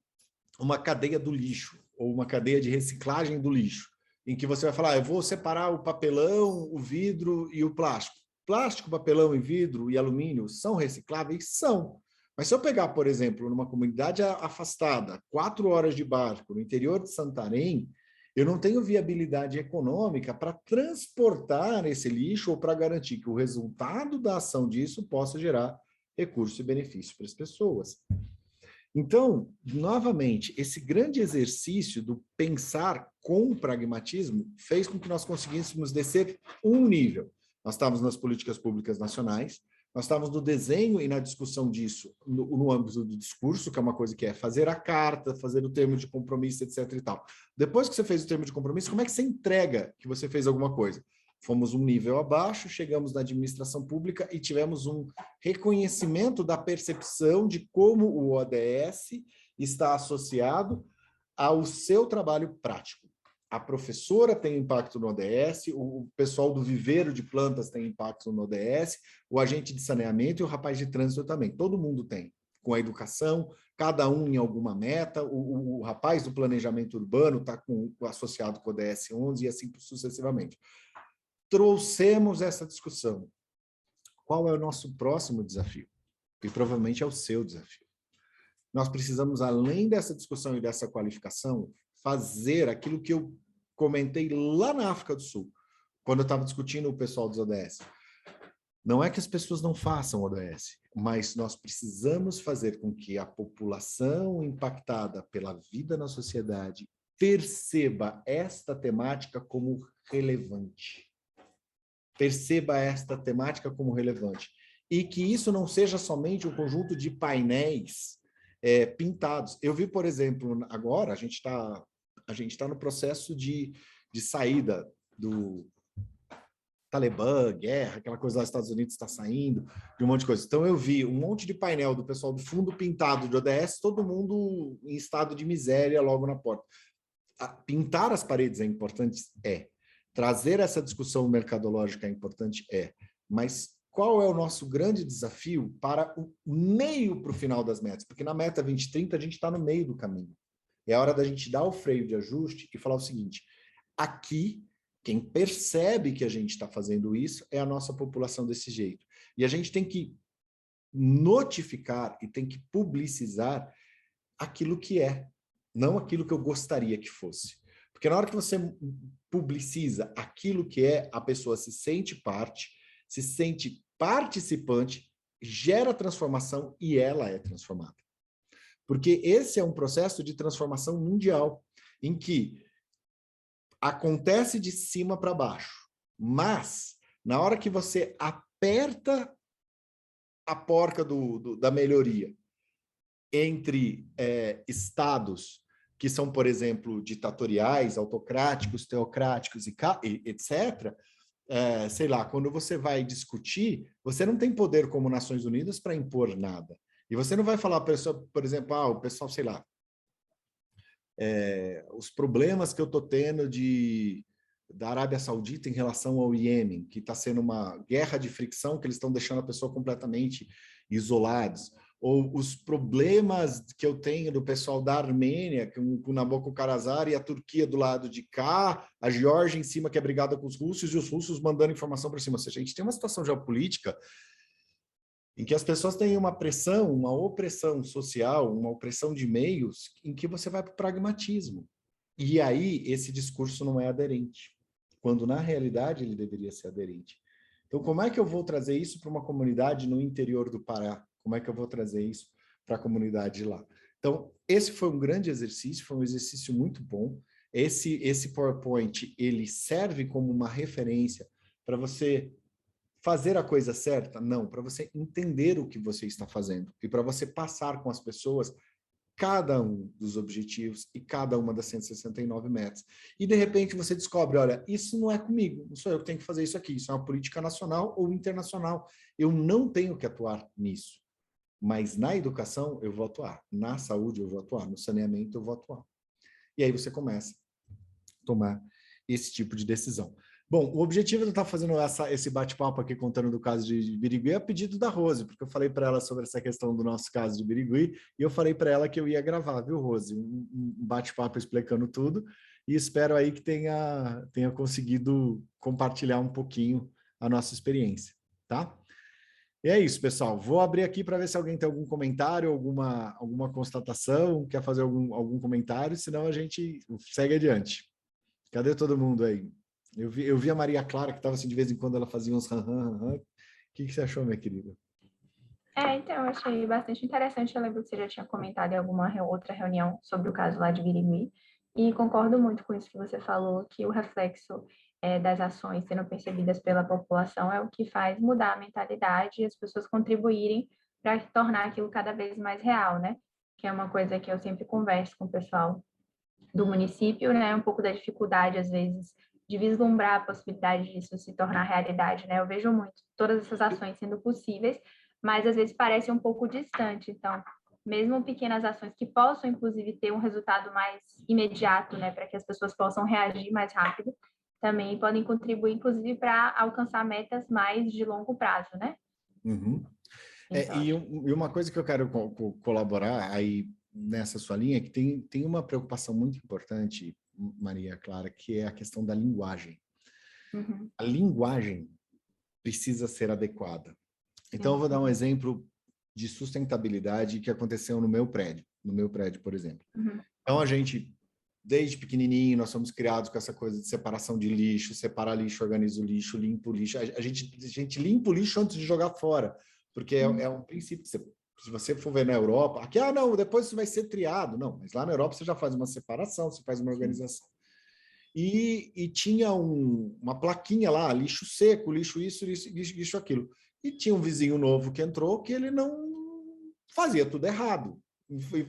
uma cadeia do lixo, ou uma cadeia de reciclagem do lixo, em que você vai falar, eu vou separar o papelão, o vidro e o plástico. Plástico, papelão e vidro e alumínio são recicláveis? São. Mas se eu pegar, por exemplo, numa comunidade afastada, 4 horas de barco, no interior de Santarém, eu não tenho viabilidade econômica para transportar esse lixo ou para garantir que o resultado da ação disso possa gerar recurso e benefício para as pessoas. Então, novamente, esse grande exercício do pensar com pragmatismo fez com que nós conseguíssemos descer um nível. Nós estávamos nas políticas públicas nacionais, nós estávamos no desenho e na discussão disso no âmbito do discurso, que é uma coisa que é fazer a carta, fazer o termo de compromisso, etc. e tal. Depois que você fez o termo de compromisso, como é que você entrega que você fez alguma coisa? Fomos um nível abaixo, chegamos na administração pública e tivemos um reconhecimento da percepção de como o ODS está associado ao seu trabalho prático. A professora tem impacto no ODS, o pessoal do viveiro de plantas tem impacto no ODS, o agente de saneamento e o rapaz de trânsito também. Todo mundo tem, com a educação, cada um em alguma meta, o rapaz do planejamento urbano está associado com o ODS 11 e assim sucessivamente. Trouxemos essa discussão. Qual é o nosso próximo desafio? E provavelmente é o seu desafio. Nós precisamos, além dessa discussão e dessa qualificação, fazer aquilo que eu comentei lá na África do Sul, quando eu estava discutindo o pessoal dos ODS. Não é que as pessoas não façam ODS, mas nós precisamos fazer com que a população impactada pela vida na sociedade perceba esta temática como relevante. Perceba esta temática como relevante. E que isso não seja somente um conjunto de painéis pintados. Eu vi, por exemplo, agora, a gente tá no processo de saída do Talibã, guerra, aquela coisa lá dos Estados Unidos está saindo, de um monte de coisa. Então, eu vi um monte de painel do pessoal do fundo pintado de ODS, todo mundo em estado de miséria logo na porta. Pintar as paredes é importante? É. Trazer essa discussão mercadológica é importante? É. Mas qual é o nosso grande desafio para o meio para o final das metas? Porque na meta 2030 a gente está no meio do caminho. É a hora da gente dar o freio de ajuste e falar o seguinte, aqui, quem percebe que a gente está fazendo isso é a nossa população desse jeito. E a gente tem que notificar e tem que publicizar aquilo que é, não aquilo que eu gostaria que fosse. Porque na hora que você publiciza aquilo que é, a pessoa se sente parte, se sente participante, gera transformação e ela é transformada. Porque esse é um processo de transformação mundial, em que acontece de cima para baixo, mas na hora que você aperta a porca da melhoria entre estados que são, por exemplo, ditatoriais, autocráticos, teocráticos e etc., sei lá, quando você vai discutir, você não tem poder como Nações Unidas para impor nada. E você não vai falar, por exemplo, o pessoal, sei lá, os problemas que eu estou tendo da Arábia Saudita em relação ao Iêmen, que está sendo uma guerra de fricção, que eles estão deixando a pessoa completamente isolados. Ou os problemas que eu tenho do pessoal da Armênia, com o Nabokov-Karabakh e a Turquia do lado de cá, a Geórgia em cima que é brigada com os russos e os russos mandando informação para cima. Ou seja, a gente tem uma situação geopolítica em que as pessoas têm uma pressão, uma opressão social, uma opressão de meios, em que você vai para o pragmatismo. E aí esse discurso não é aderente, quando na realidade ele deveria ser aderente. Então, como é que eu vou trazer isso para uma comunidade no interior do Pará? Como é que eu vou trazer isso para a comunidade lá? Então, esse foi um grande exercício, foi um exercício muito bom. Esse PowerPoint, ele serve como uma referência para você fazer a coisa certa? Não, para você entender o que você está fazendo e para você passar com as pessoas cada um dos objetivos e cada uma das 169 metas. E, de repente, você descobre, olha, isso não é comigo, não sou eu que tenho que fazer isso aqui, isso é uma política nacional ou internacional. Eu não tenho que atuar nisso. Mas na educação, eu vou atuar. Na saúde, eu vou atuar. No saneamento, eu vou atuar. E aí você começa a tomar esse tipo de decisão. Bom, o objetivo de eu estar fazendo esse bate-papo aqui, contando do caso de Birigui, é a pedido da Rose, porque eu falei para ela sobre essa questão do nosso caso de Birigui, e eu falei para ela que eu ia gravar, viu, Rose? Um bate-papo explicando tudo, e espero aí que tenha conseguido compartilhar um pouquinho a nossa experiência, tá? E é isso, pessoal. Vou abrir aqui para ver se alguém tem algum comentário, alguma constatação, quer fazer algum comentário, senão a gente segue adiante. Cadê todo mundo aí? Eu vi a Maria Clara, que estava assim, de vez em quando ela fazia uns ran. O que você achou, minha querida? Então, eu achei bastante interessante. Eu lembro que você já tinha comentado em alguma outra reunião sobre o caso lá de Birigui, e concordo muito com isso que você falou, que o reflexo das ações sendo percebidas pela população é o que faz mudar a mentalidade e as pessoas contribuírem para tornar aquilo cada vez mais real, né? Que é uma coisa que eu sempre converso com o pessoal do município, né? Um pouco da dificuldade, às vezes, de vislumbrar a possibilidade disso se tornar realidade, né? Eu vejo muito todas essas ações sendo possíveis, mas às vezes parece um pouco distante. Então, mesmo pequenas ações que possam, inclusive, ter um resultado mais imediato, né? Para que as pessoas possam reagir mais rápido, também podem contribuir, inclusive, para alcançar metas mais de longo prazo, né? Uhum. E uma coisa que eu quero colaborar aí nessa sua linha, é que tem uma preocupação muito importante, Maria Clara, que é a questão da linguagem. Uhum. A linguagem precisa ser adequada. Então, eu vou dar um exemplo de sustentabilidade que aconteceu no meu prédio, por exemplo. Uhum. Então, a gente, desde pequenininho, nós somos criados com essa coisa de separação de lixo, separa lixo, organiza o lixo, limpa o lixo. A gente limpa o lixo antes de jogar fora, porque é um princípio. Se você for ver na Europa, aqui, não, depois isso vai ser triado. Não, mas lá na Europa você já faz uma separação, você faz uma organização. E tinha uma plaquinha lá, lixo seco, lixo isso, lixo aquilo. E tinha um vizinho novo que entrou que ele não fazia tudo errado,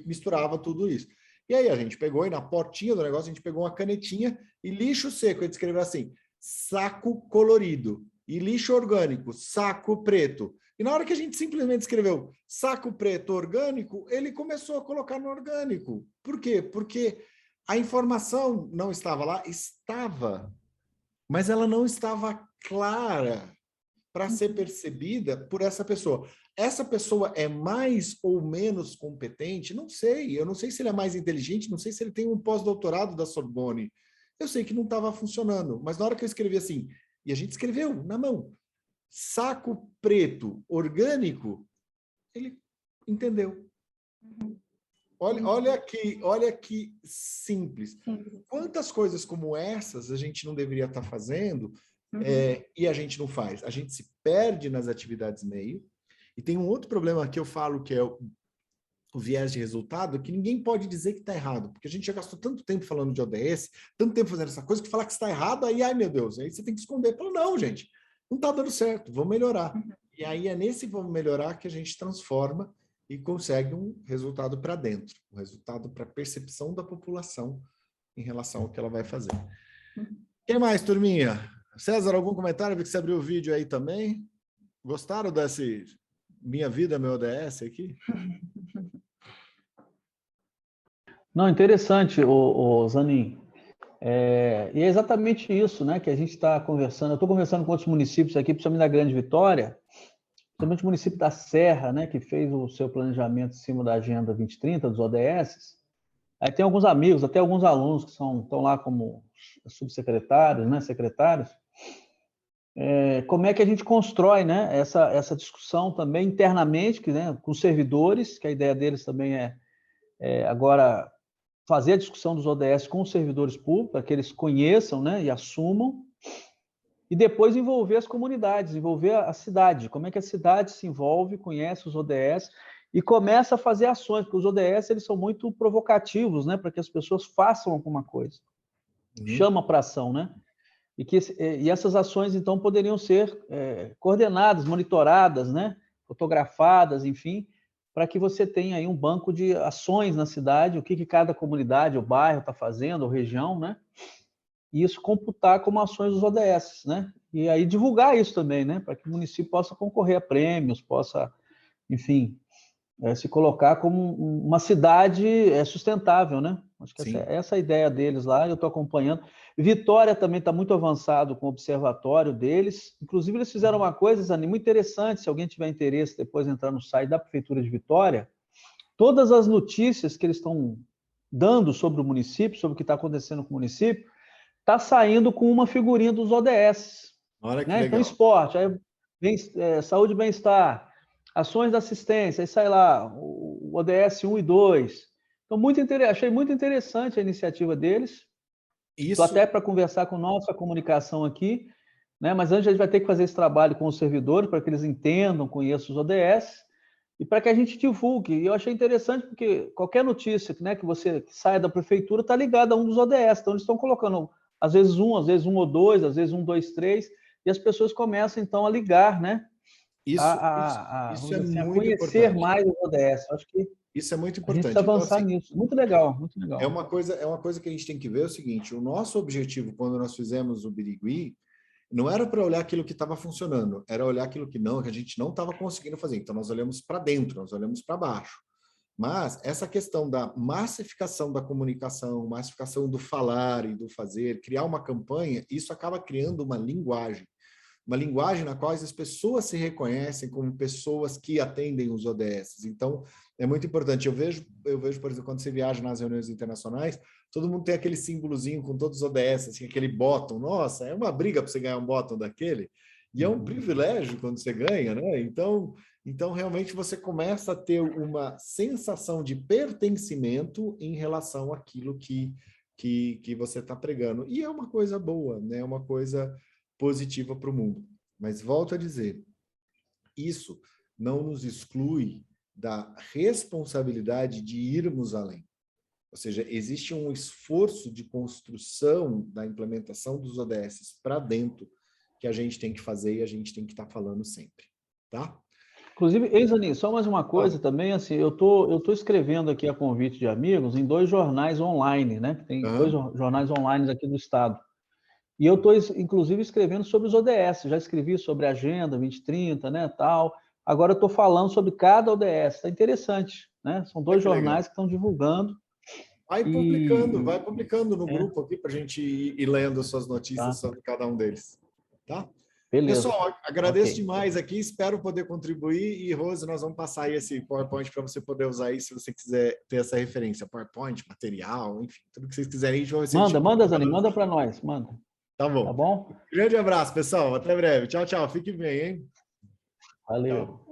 misturava tudo isso. E aí a gente pegou, e na portinha do negócio, a gente pegou uma canetinha e lixo seco, ele escreveu assim, saco colorido, e lixo orgânico, saco preto. E na hora que a gente simplesmente escreveu saco preto orgânico, ele começou a colocar no orgânico. Por quê? Porque a informação não estava lá, estava, mas ela não estava clara para ser percebida por essa pessoa. Essa pessoa é mais ou menos competente? Não sei. Eu não sei se ele é mais inteligente, não sei se ele tem um pós-doutorado da Sorbonne. Eu sei que não estava funcionando, mas na hora que eu escrevi assim, e a gente escreveu na mão, saco preto orgânico, ele entendeu. Olha que simples. Quantas coisas como essas a gente não deveria estar fazendo e a gente não faz? A gente se perde nas atividades meio. E tem um outro problema que eu falo que é o viés de resultado, que ninguém pode dizer que está errado, porque a gente já gastou tanto tempo falando de ODS, tanto tempo fazendo essa coisa, que falar que está errado, aí, ai meu Deus, aí você tem que esconder. Fala, não, gente, não está dando certo, vamos melhorar. E aí é nesse vamos melhorar que a gente transforma e consegue um resultado para dentro, um resultado para a percepção da população em relação ao que ela vai fazer. Quem mais, turminha? César, algum comentário? Vi que você abriu o vídeo aí também. Gostaram desse Minha Vida, Meu ODS aqui? Não, interessante, o Zanin. E é exatamente isso, né, que a gente está conversando. Eu estou conversando com outros municípios aqui, principalmente da Grande Vitória, principalmente o município da Serra, né, que fez o seu planejamento em cima da Agenda 2030, dos ODS. Aí tem alguns amigos, até alguns alunos que estão lá como subsecretários, né, secretários. Como é que a gente constrói, né, essa discussão também internamente, né, com os servidores, que a ideia deles também agora fazer a discussão dos ODS com os servidores públicos, para que eles conheçam, né, e assumam, e depois envolver as comunidades, envolver a cidade, como é que a cidade se envolve, conhece os ODS e começa a fazer ações, porque os ODS eles são muito provocativos, né, para que as pessoas façam alguma coisa. Chama para ação, né? E essas ações, então, poderiam ser coordenadas, monitoradas, né? Fotografadas, enfim, para que você tenha aí um banco de ações na cidade, o que cada comunidade, o bairro está fazendo, ou região, né? E isso computar como ações dos ODS, né? E aí divulgar isso também, né? Para que o município possa concorrer a prêmios, possa, enfim, se colocar como uma cidade sustentável, né? Acho que essa é a ideia deles lá, eu estou acompanhando. Vitória também está muito avançado com o observatório deles. Inclusive, eles fizeram uma coisa, Zani, muito interessante, se alguém tiver interesse, depois entrar no site da Prefeitura de Vitória, todas as notícias que eles estão dando sobre o município, sobre o que está acontecendo com o município, está saindo com uma figurinha dos ODS. Olha que né? legal. Então, esporte, aí vem, saúde e bem-estar, ações da assistência, aí sai lá o ODS 1 e 2. Então, achei muito interessante a iniciativa deles. Estou até para conversar com nossa comunicação aqui, né? Mas antes a gente vai ter que fazer esse trabalho com os servidores para que eles entendam, conheçam os ODS e para que a gente divulgue. E eu achei interessante porque qualquer notícia, né, que você saia da prefeitura está ligada a um dos ODS. Então, eles estão colocando, às vezes um ou dois, às vezes 1, 2, 3, e as pessoas começam, então, a ligar, né? Isso a muito conhecer importante. mais os ODS. Acho que isso é muito a importante. gente precisa avançar então, assim, nisso. Muito legal, muito legal. É uma coisa que a gente tem que ver o seguinte: o nosso objetivo, quando nós fizemos o Birigui, não era para olhar aquilo que estava funcionando, era olhar aquilo que a gente não estava conseguindo fazer. Então, nós olhamos para dentro, nós olhamos para baixo. Mas essa questão da massificação da comunicação, massificação do falar e do fazer, criar uma campanha, isso acaba criando uma linguagem na qual as pessoas se reconhecem como pessoas que atendem os ODS. Então, é muito importante. Eu vejo, por exemplo, quando você viaja nas reuniões internacionais, todo mundo tem aquele símbolozinho com todos os ODS, assim, aquele bottom. Nossa, é uma briga para você ganhar um bottom daquele. E é um privilégio quando você ganha, né? Então realmente você começa a ter uma sensação de pertencimento em relação àquilo que você está pregando. E é uma coisa boa, né? É uma coisa positiva para o mundo. Mas volto a dizer, isso não nos exclui da responsabilidade de irmos além. Ou seja, existe um esforço de construção da implementação dos ODS para dentro que a gente tem que fazer e a gente tem que estar falando sempre, tá? Inclusive, Eizani, só mais uma coisa também, assim, eu tô escrevendo aqui a convite de amigos em 2 jornais online, né? Tem 2 jornais online aqui do estado. E eu estou, inclusive, escrevendo sobre os ODS. Já escrevi sobre a Agenda 2030, né, tal. Agora eu estou falando sobre cada ODS. Está interessante, né? São 2 jornais que estão divulgando. Vai publicando no grupo aqui para a gente ir lendo suas notícias sobre cada um deles. Tá? Beleza. Pessoal, agradeço demais aqui, espero poder contribuir. E, Rose, nós vamos passar aí esse PowerPoint para você poder usar aí, se você quiser ter essa referência. PowerPoint, material, enfim, tudo que vocês quiserem. Manda, Zani, manda para nós, manda. Tá bom. Tá bom? Grande abraço, pessoal. Até breve. Tchau, tchau. Fique bem, hein? Valeu. Tchau.